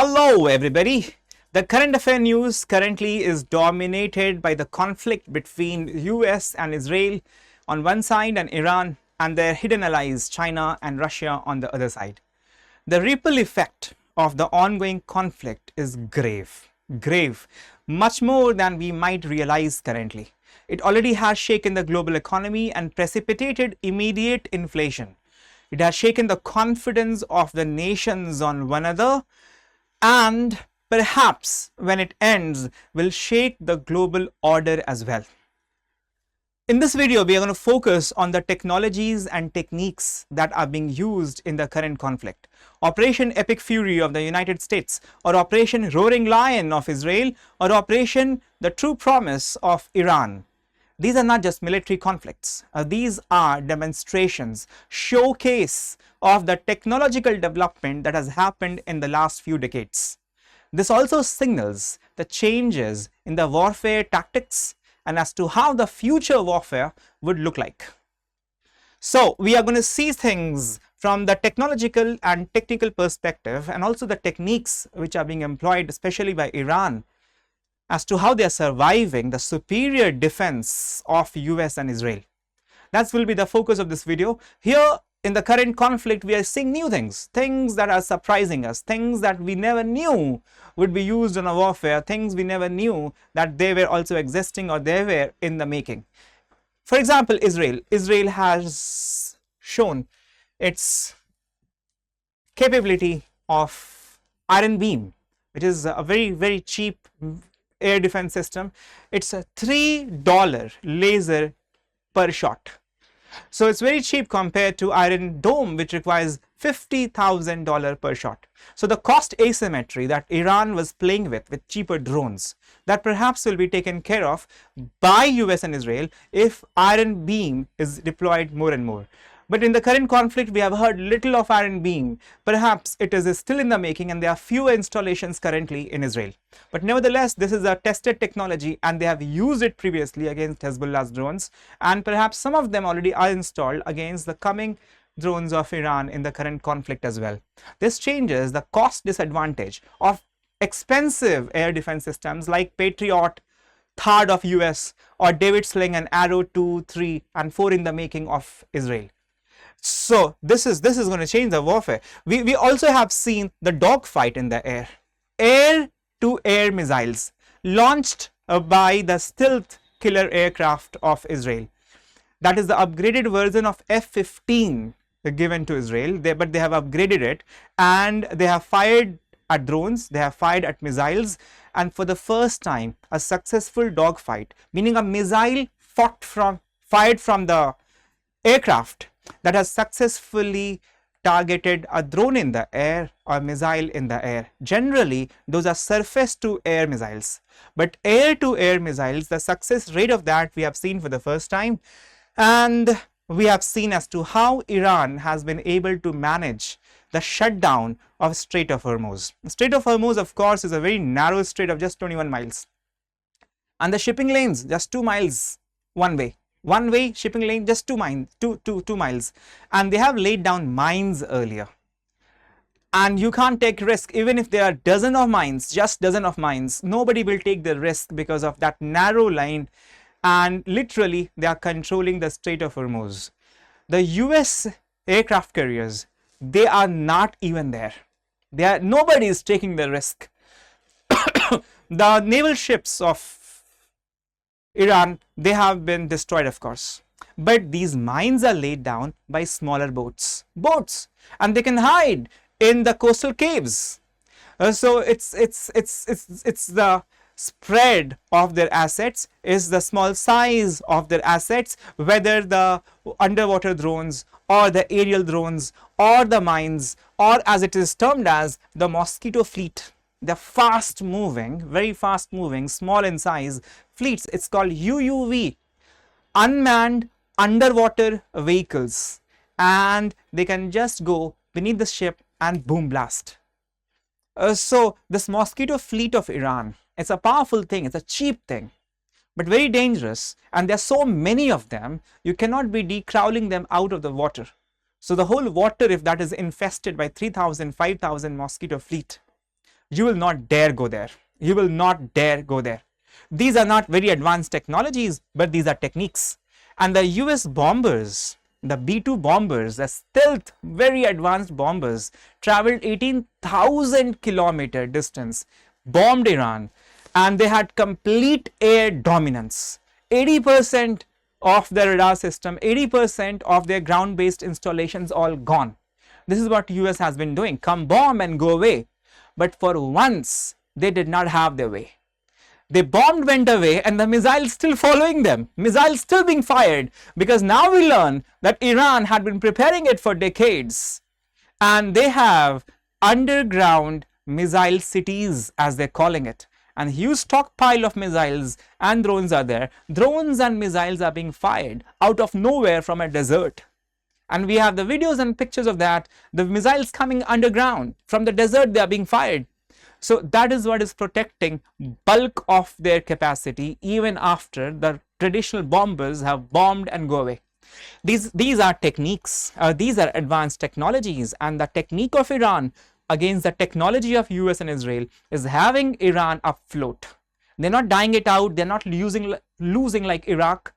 Hello everybody. The current affair news currently is dominated by the conflict between US and Israel on one side and Iran and their hidden allies China and Russia on the other side. The ripple effect of the ongoing conflict is grave, much more than we might realize currently. It already has shaken the global economy and precipitated immediate inflation. It has shaken the confidence of the nations on one another, and perhaps when it ends will shake the global order as well. In this video, we are going to focus on the technologies and techniques that are being used in the current conflict. Operation Epic Fury of the United States, or Operation Roaring Lion of Israel, or Operation The True Promise of Iran. These are not just military conflicts. These are demonstrations, showcase of the technological development that has happened in the last few decades. This also signals the changes in the warfare tactics and as to how the future warfare would look like. So we are going to see things from the technological and technical perspective, and also the techniques which are being employed especially by Iran as to how they are surviving the superior defense of US and Israel. That will be the focus of this video. Here in the current conflict, we are seeing new things that are surprising us, things that we never knew would be used in a warfare, things we never knew that they were also existing or they were in the making. For example, Israel has shown its capability of Iron Beam, which is a very cheap air defense system. It's a $3 laser per shot. So it's very cheap compared to Iron Dome, which requires $50,000 per shot. So the cost asymmetry that Iran was playing with cheaper drones, that perhaps will be taken care of by US and Israel if Iron Beam is deployed more and more. But in the current conflict, we have heard little of Iron Beam. Perhaps it is still in the making and there are fewer installations currently in Israel. But nevertheless, this is a tested technology and they have used it previously against Hezbollah's drones, and perhaps some of them already are installed against the coming drones of Iran in the current conflict as well. This changes the cost disadvantage of expensive air defense systems like Patriot, THAAD of US, or David Sling and Arrow 2, 3 and 4 in the making of Israel. So this is going to change the warfare. We also have seen the dogfight in the air. Air-to-air missiles launched by the stealth killer aircraft of Israel. That is the upgraded version of F-15 given to Israel, but they have upgraded it and they have fired at drones, they have fired at missiles, and for the first time a successful dogfight, meaning a missile fired from the aircraft that has successfully targeted a drone in the air or missile in the air. Generally, those are surface to air missiles, but air to air missiles, the success rate of that we have seen for the first time, and we have seen as to how Iran has been able to manage the shutdown of Strait of Hormuz. Strait of Hormuz, of course, is a very narrow strait of just 21 miles, and the shipping lanes just 2 miles one way shipping lane, just 2 miles, and they have laid down mines earlier. And you can't take risk, even if there are dozen of mines, nobody will take the risk because of that narrow line, and literally they are controlling the Strait of Hormuz. The US aircraft carriers, they are not even there. Nobody is taking the risk. The naval ships of Iran, they have been destroyed, of course, but these mines are laid down by smaller boats, and they can hide in the coastal caves. So it's the spread of their assets, is the small size of their assets, whether the underwater drones or the aerial drones or the mines, or as it is termed as the mosquito fleet. The fast moving, very fast moving, small in size fleets. It's called UUV, unmanned underwater vehicles, and they can just go beneath the ship and boom blast. So this mosquito fleet of Iran, it's a powerful thing, it's a cheap thing, but very dangerous, and there are so many of them, you cannot be decrowling them out of the water. So the whole water, if that is infested by 3,000, 5,000 mosquito fleet, You will not dare go there. You will not dare go there. These are not very advanced technologies, but these are techniques. And the US bombers, the B-2 bombers, the stealth, very advanced bombers, traveled 18,000 kilometer distance, bombed Iran, and they had complete air dominance. 80% of their radar system, 80% of their ground-based installations all gone. This is what US has been doing. Come bomb and go away. But for once, they did not have their way. They bombed, went away, and the missiles still following them. Missiles still being fired, because now we learn that Iran had been preparing it for decades. And they have underground missile cities, as they're calling it. And huge stockpile of missiles and drones are there. Drones and missiles are being fired out of nowhere from a desert. And we have the videos and pictures of that. The missiles coming underground from the desert, they are being fired. So that is what is protecting bulk of their capacity even after the traditional bombers have bombed and go away. These are techniques, these are advanced technologies, and the technique of Iran against the technology of US and Israel is having Iran afloat. They're not dying it out, they're not losing like Iraq.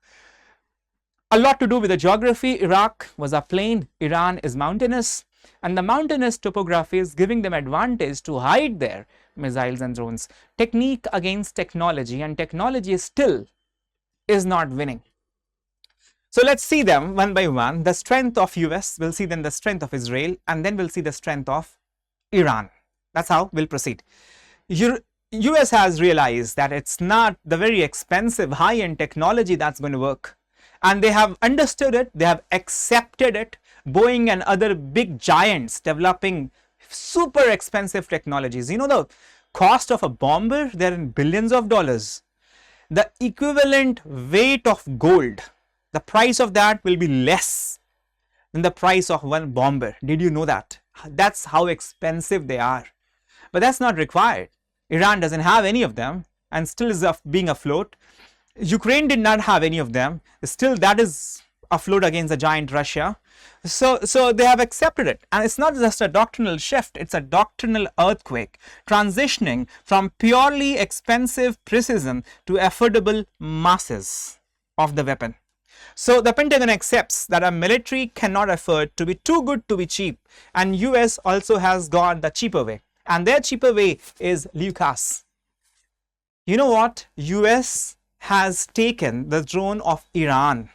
A lot to do with the geography. Iraq was a plain, Iran is mountainous, and the mountainous topography is giving them advantage to hide their missiles and drones. Technique against technology, and technology still is not winning. So let's see them one by one. The strength of US, we'll see then the strength of Israel, and then we'll see the strength of Iran. That's how we'll proceed. US has realized that it's not the very expensive high-end technology that's going to work. And they have understood it, they have accepted it. Boeing and other big giants developing super expensive technologies. You know the cost of a bomber, they're in billions of dollars. The equivalent weight of gold, the price of that will be less than the price of one bomber. Did you know that? That's how expensive they are. But that's not required. Iran doesn't have any of them and still is being afloat. Ukraine did not have any of them. Still that is afloat against the giant Russia. So they have accepted it. And it's not just a doctrinal shift, it's a doctrinal earthquake, transitioning from purely expensive precision to affordable masses of the weapon. So the Pentagon accepts that a military cannot afford to be too good to be cheap, and US also has gone the cheaper way, and their cheaper way is LUCAS. You know what? US has taken the drone of Iran,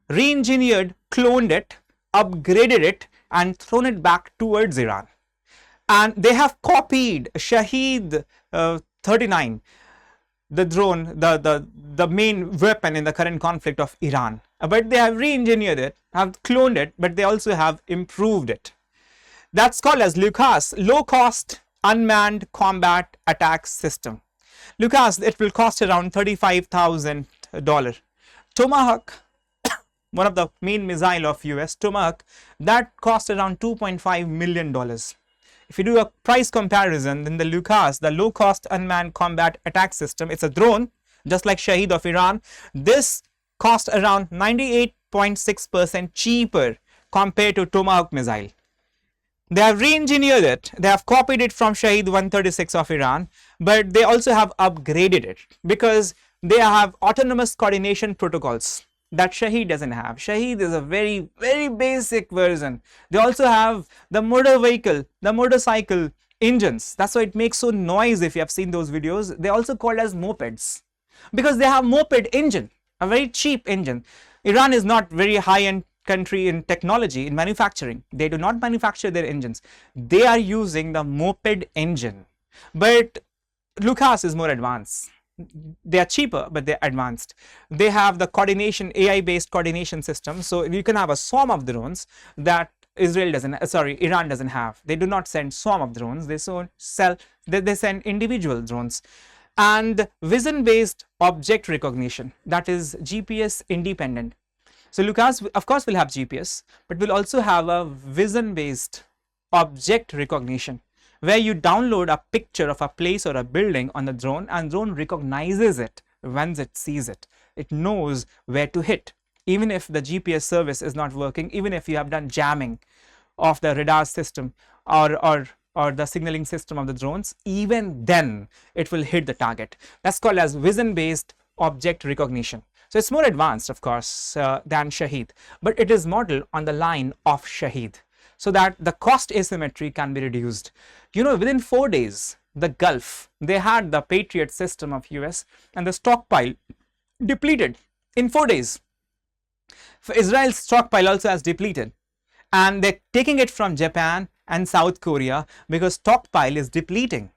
re-engineered, cloned it, upgraded it, and thrown it back towards Iran. And they have copied Shahed 39, the drone, the main weapon in the current conflict of Iran. But they have re-engineered it, have cloned it, but they also have improved it. That's called as LUCAS, Low Cost Unmanned Combat Attack System. LUCAS, it will cost around $35,000. Tomahawk, one of the main missile of US, Tomahawk, that cost around $2.5 million. If you do a price comparison, then the LUCAS, the Low Cost Unmanned Combat Attack System, it's a drone, just like Shahed of Iran. This cost around 98.6% cheaper compared to Tomahawk missile. They have re-engineered it, they have copied it from Shahed 136 of Iran, but they also have upgraded it because they have autonomous coordination protocols that Shahed doesn't have. Shahed is a very, very basic version. They also have the motor vehicle, the motorcycle engines. That's why it makes so noise if you have seen those videos. They're also called as mopeds because they have moped engine, a very cheap engine. Iran is not very high-end country in technology, in manufacturing. They do not manufacture their engines. They are using the moped engine. But LUCAS is more advanced. They are cheaper, but they're advanced. They have the coordination, AI-based coordination system. So you can have a swarm of drones that Iran doesn't have. They do not send swarm of drones. They send individual drones. And vision-based object recognition, that is GPS independent. So LUCAS, of course, will have GPS, but will also have a vision-based object recognition, where you download a picture of a place or a building on the drone, and drone recognizes it once it sees it. It knows where to hit, even if the GPS service is not working, even if you have done jamming of the radar system or or the signaling system of the drones, even then it will hit the target. That's called as vision based object recognition. So it's more advanced, of course, than Shaheed, but it is modeled on the line of Shaheed, so that the cost asymmetry can be reduced. You know, within 4 days, the Gulf, they had the Patriot system of US, and the stockpile depleted in 4 days. For Israel's stockpile also has depleted, and they're taking it from Japan and South Korea because stockpile is depleting.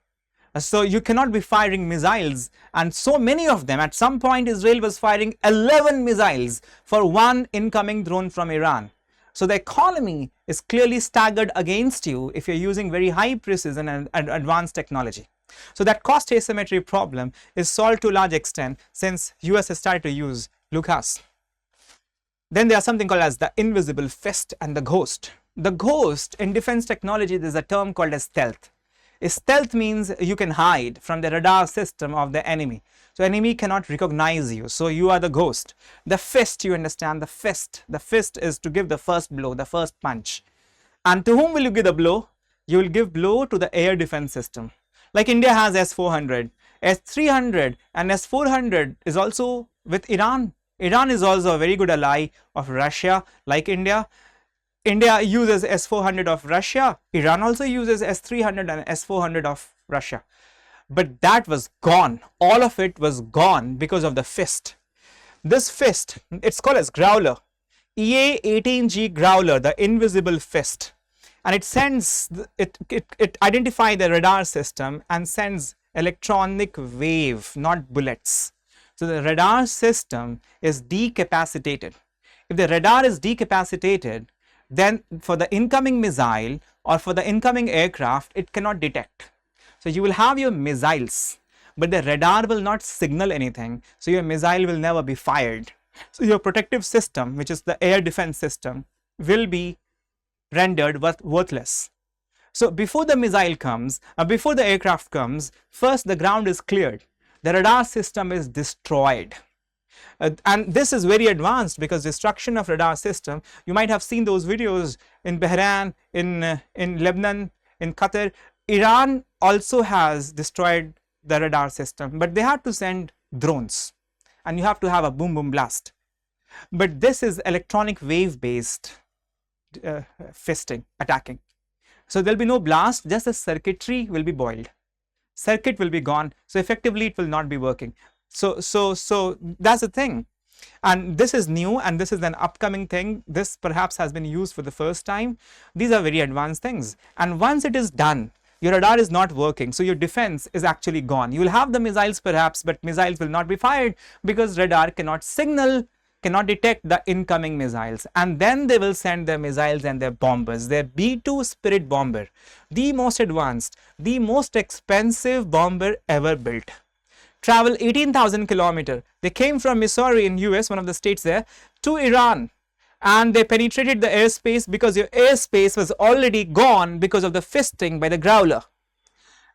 So you cannot be firing missiles, and so many of them. At some point, Israel was firing 11 missiles for one incoming drone from Iran. So the economy is clearly staggered against you if you're using very high precision and advanced technology. So that cost asymmetry problem is solved to a large extent since US has started to use Lucas. Then there's something called as the invisible fist and the ghost. The ghost in defense technology, there's a term called as stealth. Stealth means you can hide from the radar system of the enemy. So enemy cannot recognize you. So you are the ghost. The fist, you understand, the fist. The fist is to give the first blow, the first punch. And to whom will you give the blow? You will give blow to the air defense system. Like India has S-400, S-300 and S-400 is also with Iran. Iran is also a very good ally of Russia, like India. India uses S-400 of Russia. Iran also uses S-300 and S-400 of Russia. But that was gone. All of it was gone because of the fist. This fist, it's called as Growler. EA-18G Growler, the invisible fist. And it sends, it identifies the radar system and sends electronic wave, not bullets. So the radar system is decapacitated. If the radar is decapacitated, then for the incoming missile or for the incoming aircraft, it cannot detect. So you will have your missiles, but the radar will not signal anything. So your missile will never be fired. So your protective system, which is the air defense system, will be rendered worthless. So before the missile comes, before the aircraft comes, first the ground is cleared. The radar system is destroyed. And this is very advanced because destruction of radar system, you might have seen those videos in Bahrain, in Lebanon, in Qatar. Iran also has destroyed the radar system, but they had to send drones and you have to have a boom boom blast. But this is electronic wave based fisting, attacking. So there'll be no blast, just the circuitry will be boiled. Circuit will be gone, so effectively it will not be working. So that's the thing, and this is new and this is an upcoming thing. This perhaps has been used for the first time. These are very advanced things, and once it is done, your radar is not working, so your defense is actually gone. You will have the missiles perhaps, but missiles will not be fired because radar cannot signal, cannot detect the incoming missiles, and then they will send their missiles and their bombers, their B-2 Spirit bomber, the most advanced, the most expensive bomber ever built. Travel 18,000 kilometers. They came from Missouri in US, one of the states there, to Iran, and they penetrated the airspace because your airspace was already gone because of the fisting by the Growler.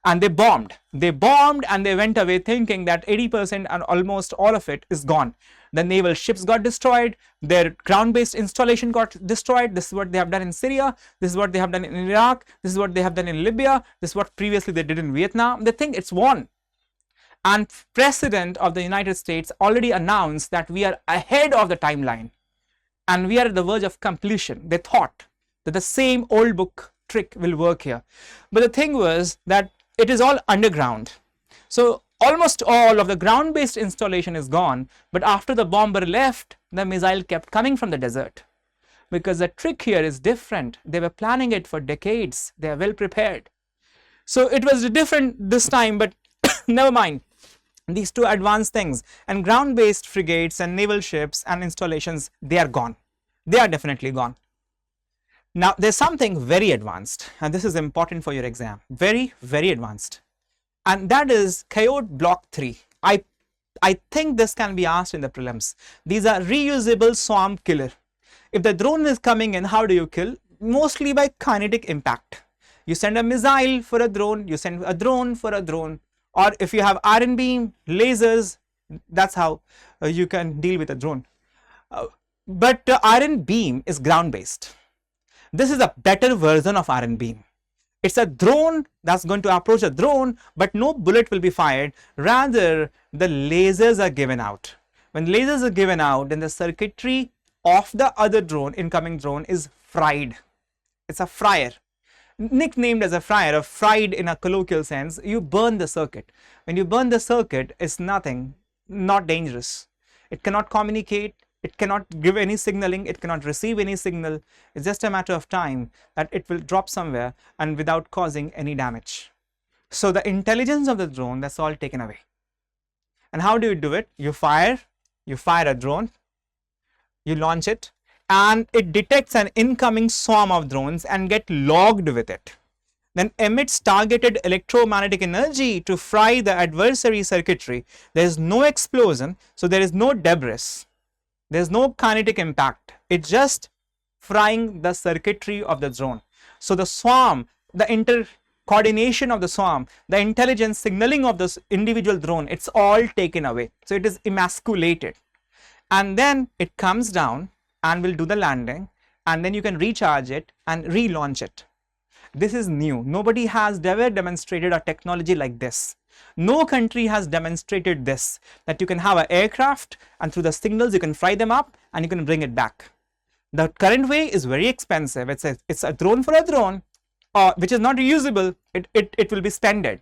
And they bombed and they went away thinking that 80% and almost all of it is gone. The naval ships got destroyed, their ground-based installation got destroyed. This is what they have done in Syria, this is what they have done in Iraq, this is what they have done in Libya, this is what previously they did in Vietnam. They think it's won. And President of the United States already announced that we are ahead of the timeline and we are at the verge of completion. They thought that the same old book trick will work here. But the thing was that it is all underground. So almost all of the ground-based installation is gone, but after the bomber left, the missile kept coming from the desert. Because the trick here is different. They were planning it for decades. They are well prepared. So it was different this time, but never mind. These two advanced things, and ground-based frigates and naval ships and installations, they are gone. They are definitely gone. Now there's something very advanced, and this is important for your exam. Very, very advanced. And that is Coyote Block 3. I think this can be asked in the prelims. These are reusable swarm killer. If the drone is coming in, how do you kill? Mostly by kinetic impact. You send a missile for a drone, you send a drone for a drone, or if you have iron beam, lasers, that's how you can deal with a drone. But iron beam is ground based. This is a better version of iron beam. It's a drone that's going to approach a drone, but no bullet will be fired. Rather, the lasers are given out. When lasers are given out, then the circuitry of the other drone, incoming drone, is fried. It's a fryer. Nicknamed as a fryer, or fried in a colloquial sense. You burn the circuit. When you burn the circuit, it's nothing, not dangerous. It cannot communicate, it cannot give any signaling, it cannot receive any signal. It's just a matter of time that it will drop somewhere and without causing any damage. So the intelligence of the drone, that's all taken away. And how do you do it? You fire a drone, you launch it, and it detects an incoming swarm of drones and get logged with it. Then emits targeted electromagnetic energy to fry the adversary circuitry. There is no explosion, so there is no debris. There is no kinetic impact. It's just frying the circuitry of the drone. So the swarm, the intercoordination of the swarm, the intelligence signaling of this individual drone, it's all taken away. So it is emasculated. And then it comes down and will do the landing, and then you can recharge it and relaunch it. This is new. Nobody has ever demonstrated a technology like this. No country has demonstrated this, that you can have an aircraft and through the signals you can fry them up and you can bring it back. The current way is very expensive. It's a drone for a drone, which is not reusable. It will be standard.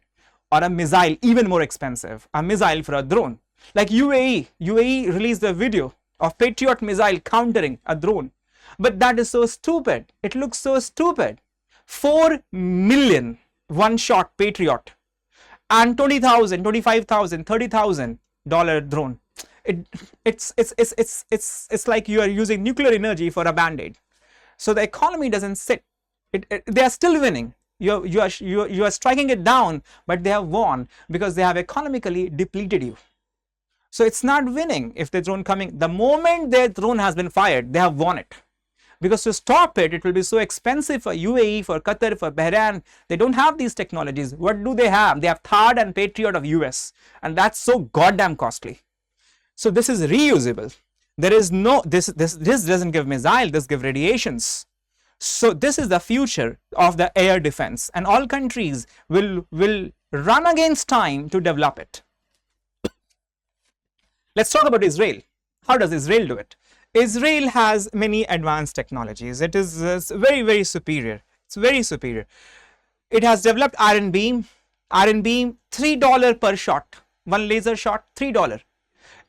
Or a missile, even more expensive, a missile for a drone. Like UAE released a video of Patriot missile countering a drone. But that is so stupid. It looks so stupid. 4 million one-shot Patriot and $20,000, $25,000, $30,000 drone. It's like you are using nuclear energy for a band-aid. So the economy doesn't sit. They are still winning. You are striking it down, but they have won because they have economically depleted you. So it's not winning if the drone coming. The moment their drone has been fired, they have won it. Because to stop it, it will be so expensive for UAE, for Qatar, for Bahrain. They don't have these technologies. What do they have? They have THAAD and Patriot of US, and that's so goddamn costly. So this is reusable. There is no, this doesn't give missile, this gives radiations. So this is the future of the air defense, and all countries will run against time to develop it. Let's talk about Israel. How does Israel do it? Israel has many advanced technologies. It is very, very superior. It's very superior. It has developed iron beam, $3 per shot. One laser shot, $3.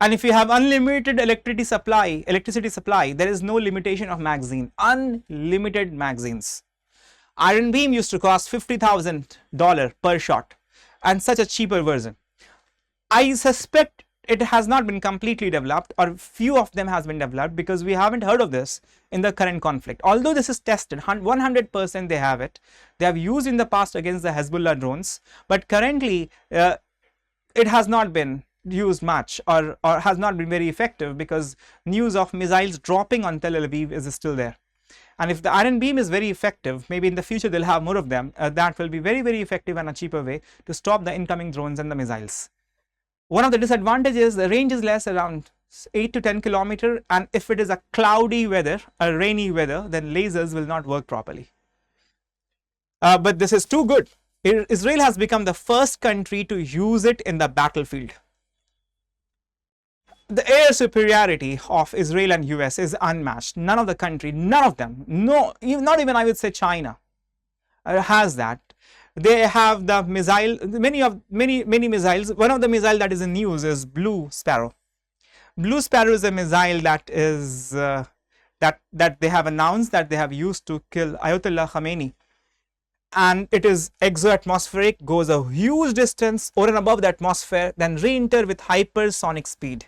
And if you have unlimited electricity supply, there is no limitation of magazine, unlimited magazines. Iron beam used to cost $50,000 per shot, and such a cheaper version. I suspect it has not been completely developed, or few of them has been developed, because we haven't heard of this in the current conflict. Although this is tested, 100% they have it. They have used in the past against the Hezbollah drones, but currently it has not been used much, or has not been very effective, because news of missiles dropping on Tel Aviv is still there. And if the iron beam is very effective, maybe in the future they'll have more of them. That will be very, very effective and a cheaper way to stop the incoming drones and the missiles. One of the disadvantages, the range is less, around 8 to 10 kilometers, and if it is a cloudy weather, a rainy weather, then lasers will not work properly. But this is too good. Israel has become the first country to use it in the battlefield. The air superiority of Israel and US is unmatched. None of the country, none of them, no, not even I would say China has that. They have the missile, many missiles. One of the missiles that is in news is Blue Sparrow. Blue Sparrow is a missile that is that they have announced that they have used to kill Ayatollah Khamenei, and it is exo-atmospheric, goes a huge distance over and above the atmosphere, then re-enter with hypersonic speed,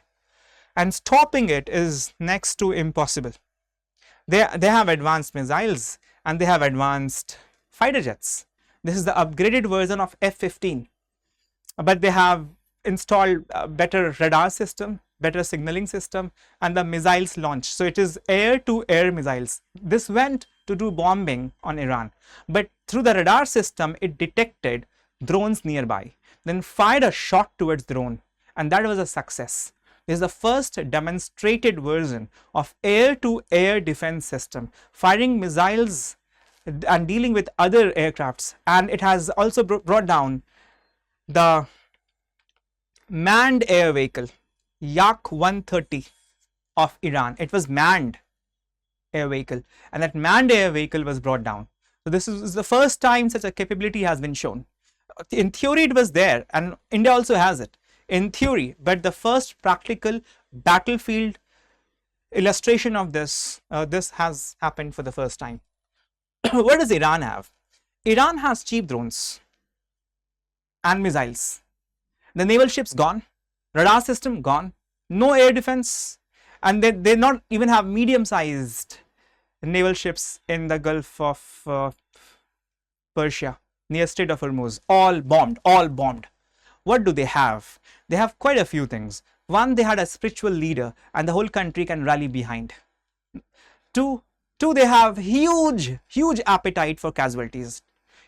and stopping it is next to impossible. They have advanced missiles and they have advanced fighter jets. This is the upgraded version of F-15, but they have installed a better radar system, better signaling system, and the missiles launch. So it is air-to-air missiles. This went to do bombing on Iran, but through the radar system it detected drones nearby, then fired a shot towards drone, and that was a success. This is the first demonstrated version of air-to-air defense system, firing missiles and dealing with other aircrafts, and it has also brought down the manned air vehicle Yak 130 of Iran. It was manned air vehicle, and that manned air vehicle was brought down. So this is the first time such a capability has been shown. In theory it was there, and India also has it in theory, but the first practical battlefield illustration of this has happened for the first time. What does Iran have? Iran has cheap drones and missiles. The naval ships gone, radar system gone, no air defense, and they not even have medium-sized naval ships in the Gulf of Persia, near Strait of Hormuz, all bombed. What do they have? They have quite a few things. One, they had a spiritual leader and the whole country can rally behind. Two, they have huge appetite for casualties.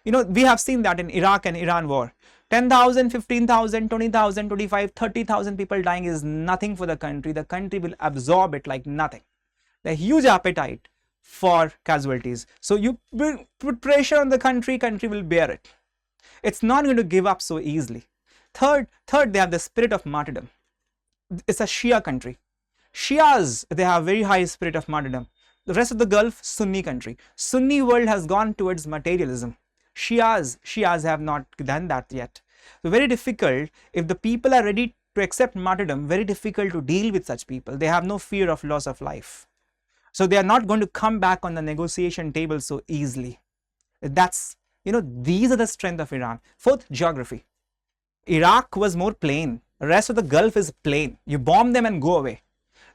We have seen that in Iraq and Iran war. 10,000, 15,000, 20,000, 25, 30,000 people dying is nothing for the country. The country will absorb it like nothing. The huge appetite for casualties. So you put pressure on the country will bear it. It's not going to give up so easily. Third, they have the spirit of martyrdom. It's a Shia country. Shias, they have very high spirit of martyrdom. The rest of the Gulf, Sunni country. Sunni world has gone towards materialism. Shias have not done that yet. So very difficult, if the people are ready to accept martyrdom, very difficult to deal with such people. They have no fear of loss of life. So they are not going to come back on the negotiation table so easily. That's, these are the strength of Iran. Fourth, geography. Iraq was more plain. The rest of the Gulf is plain. You bomb them and go away.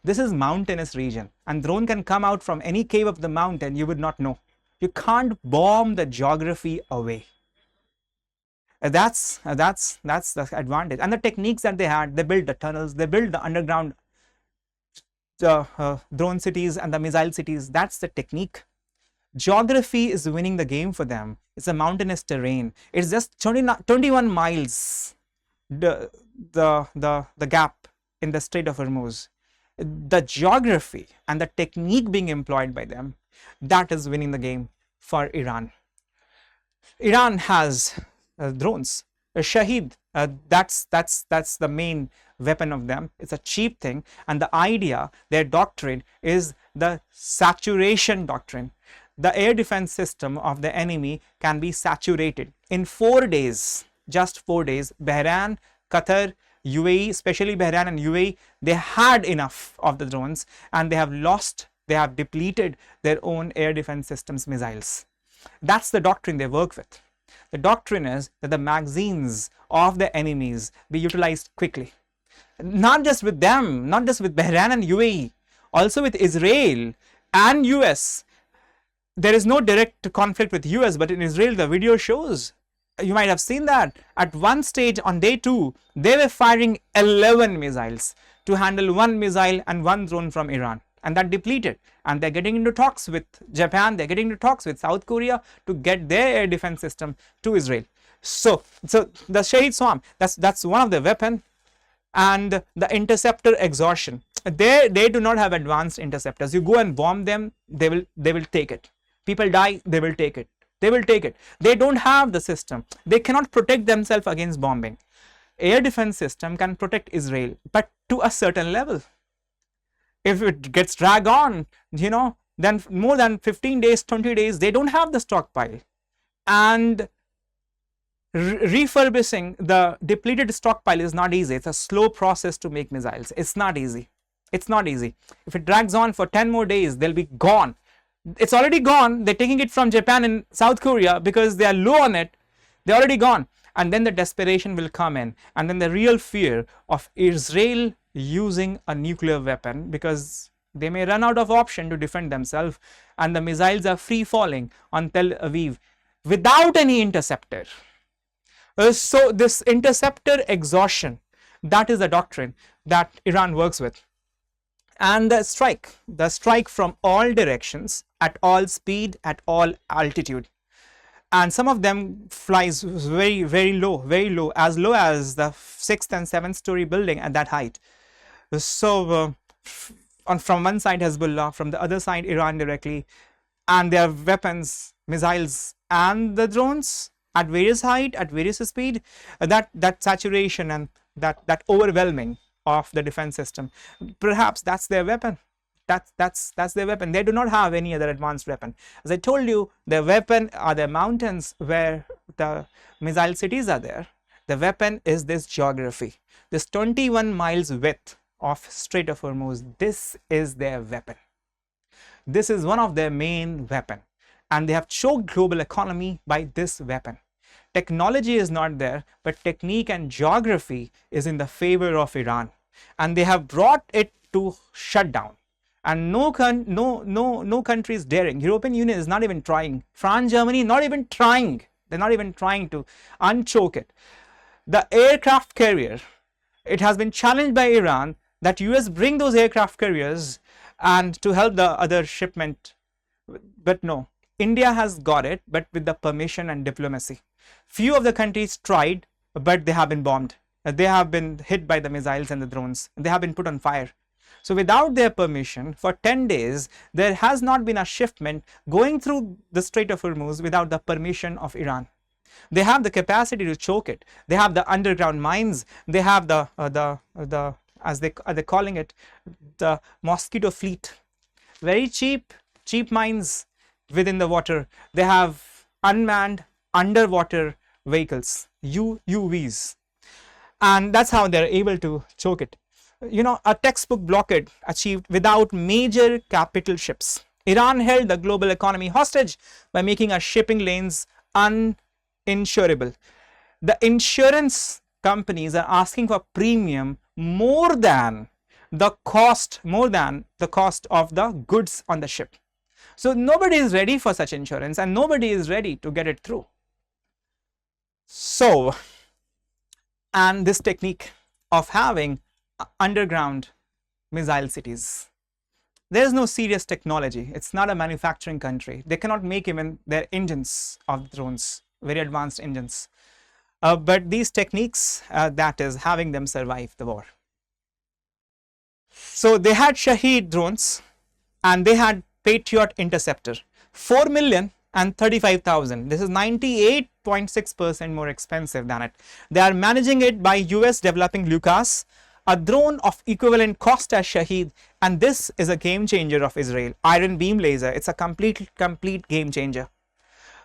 This is mountainous region, and drone can come out from any cave of the mountain, you would not know. You can't bomb the geography away. That's the advantage. And the techniques that they had, they built the tunnels, they built the underground drone cities and the missile cities. That's the technique. Geography is winning the game for them. It's a mountainous terrain. It's just 21 miles the gap in the Strait of Hormuz. The geography and the technique being employed by them, that is winning the game for Iran. Iran has drones. Shaheed, that's the main weapon of them. It's a cheap thing, and the idea, their doctrine is the saturation doctrine. The air defense system of the enemy can be saturated in 4 days, just 4 days. Bahrain, Qatar, UAE, especially Bahrain and UAE, they had enough of the drones, and they have depleted their own air defense systems missiles. That's the doctrine they work with. The doctrine is that the magazines of the enemies be utilized quickly. Not just with them, not just with Bahrain and UAE, also with Israel and US. There is no direct conflict with US, but in Israel, the video shows, you might have seen that at one stage on day 2, they were firing 11 missiles to handle 1 missile and 1 drone from Iran, and that depleted. And they're getting into talks with Japan, they're getting into talks with South Korea to get their air defense system to Israel. So the Shaheed Swarm, that's one of the weapon. And the interceptor exhaustion, they do not have advanced interceptors. You go and bomb them, they will take it. People die, they will take it. They don't have the system. They cannot protect themselves against bombing. Air defense system can protect Israel, but to a certain level. If it gets dragged on, then more than 15 days, 20 days, they don't have the stockpile. And refurbishing the depleted stockpile is not easy. It's a slow process to make missiles. It's not easy. If it drags on for 10 more days, they'll be gone. It's already gone. They're taking it from Japan and South Korea because they are low on it. They're already gone. And then the desperation will come in. And then the real fear of Israel using a nuclear weapon, because they may run out of option to defend themselves, and the missiles are free falling on Tel Aviv without any interceptor. So this interceptor exhaustion, that is the doctrine that Iran works with. And the strike from all directions, at all speed, at all altitude. And some of them flies very, very low, as low as the 6th and 7th story building at that height. So from one side Hezbollah, from the other side Iran directly, and their weapons missiles and the drones at various height, at various speed, that saturation and that overwhelming of the defense system, perhaps that's their weapon. That's their weapon. They do not have any other advanced weapon. As I told you, their weapon are the mountains where the missile cities are there. The weapon is this geography, this 21 miles width of Strait of Hormuz. This is their weapon. This is one of their main weapon, and they have choked global economy by this weapon. Technology is not there, but technique and geography is in the favor of Iran, and they have brought it to shut down. And no country is daring. European Union is not even trying. France, Germany, not even trying. They're not even trying to unchoke it. The aircraft carrier, it has been challenged by Iran that US bring those aircraft carriers and to help the other shipment. But no, India has got it, but with the permission and diplomacy. Few of the countries tried, but they have been bombed. They have been hit by the missiles and the drones. They have been put on fire. So without their permission, for 10 days, there has not been a shipment going through the Strait of Hormuz without the permission of Iran. They have the capacity to choke it. They have the underground mines. They have the as they're calling it, the mosquito fleet. Very cheap mines within the water. They have unmanned underwater vehicles, UVs, and that's how they're able to choke it. You know, a textbook blockade achieved without major capital ships. Iran held the global economy hostage by making our shipping lanes uninsurable. The insurance companies are asking for premium more than the cost of the goods on the ship. So nobody is ready for such insurance, and nobody is ready to get it through. So, and this technique of having underground missile cities, there is no serious technology. It's not a manufacturing country. They cannot make even their engines of drones, very advanced engines. But these techniques, that is having them survive the war. So they had Shaheed drones and they had Patriot interceptor, 4,035,000. This is 98.6% more expensive than it. They are managing it by US developing Lucas, a drone of equivalent cost as Shaheed, and this is a game changer of Israel. Iron beam laser, it's a complete game changer.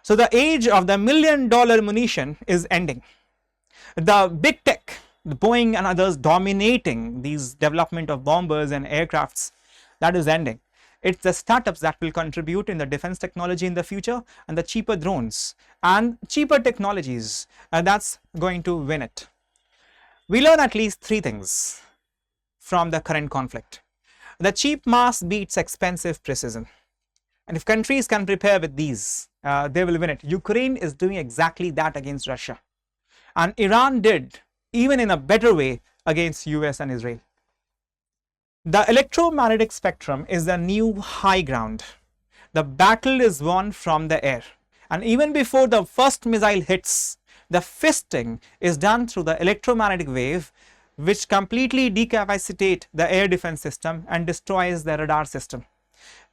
So the age of the $1 million munition is ending. The big tech, the Boeing and others dominating these development of bombers and aircrafts, that is ending. It's the startups that will contribute in the defense technology in the future, and the cheaper drones and cheaper technologies, that's going to win it. We learn at least 3 things from the current conflict. The cheap mass beats expensive precision. And if countries can prepare with these, they will win it. Ukraine is doing exactly that against Russia. And Iran did, even in a better way, against US and Israel. The electromagnetic spectrum is the new high ground. The battle is won from the air. And even before the first missile hits, the fisting is done through the electromagnetic wave, which completely decapacitate the air defense system and destroys the radar system.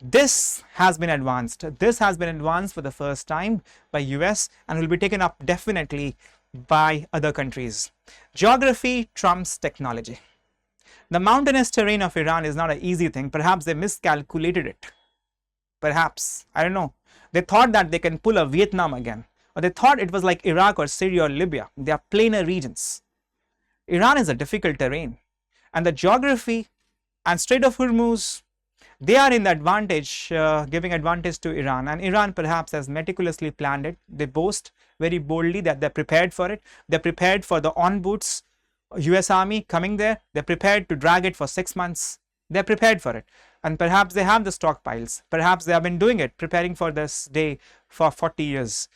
This has been advanced. This has been advanced for the first time by US and will be taken up definitely by other countries. Geography trumps technology. The mountainous terrain of Iran is not an easy thing. Perhaps they miscalculated it. Perhaps, I don't know. They thought that they can pull a Vietnam again. Or they thought it was like Iraq or Syria or Libya. They are plainer regions. Iran is a difficult terrain. And the geography and Strait of Hormuz, they are in the advantage, giving advantage to Iran. And Iran perhaps has meticulously planned it. They boast very boldly that they're prepared for it. They're prepared for the on-boots US Army coming there. They're prepared to drag it for 6 months. They're prepared for it. And perhaps they have the stockpiles. Perhaps they have been doing it, preparing for this day for 40 years.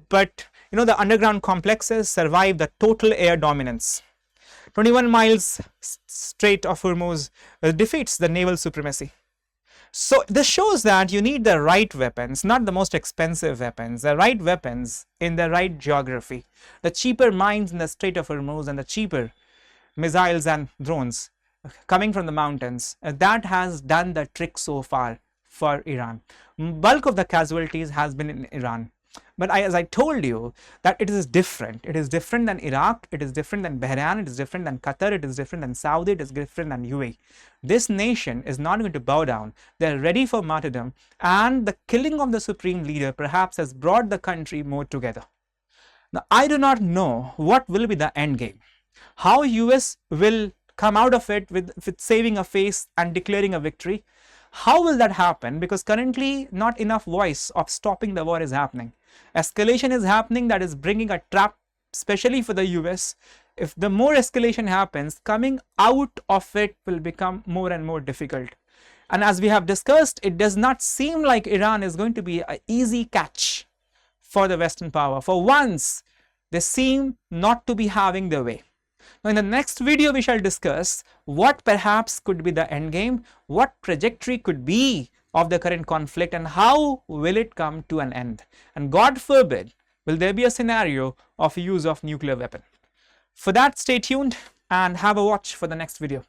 But, you know, the underground complexes survive the total air dominance. 21 miles Strait of Hormuz defeats the naval supremacy. So this shows that you need the right weapons, not the most expensive weapons, the right weapons in the right geography. The cheaper mines in the Strait of Hormuz and the cheaper missiles and drones coming from the mountains, that has done the trick so far for Iran. Bulk of the casualties has been in Iran. But as I told you, that it is different. It is different than Iraq, it is different than Bahrain, it is different than Qatar, it is different than Saudi, it is different than UAE. This nation is not going to bow down. They are ready for martyrdom, and the killing of the supreme leader perhaps has brought the country more together. Now, I do not know what will be the end game, how US will come out of it with saving a face and declaring a victory. How will that happen? Because currently not enough voice of stopping the war is happening. Escalation is happening, that is bringing a trap, especially for the US. If the more escalation happens, coming out of it will become more and more difficult. And as we have discussed, it does not seem like Iran is going to be an easy catch for the Western power. For once, they seem not to be having their way. Now, in the next video, we shall discuss what perhaps could be the end game, what trajectory could be of the current conflict, and how will it come to an end. And God forbid, will there be a scenario of use of nuclear weapon? For that, stay tuned and have a watch for the next video.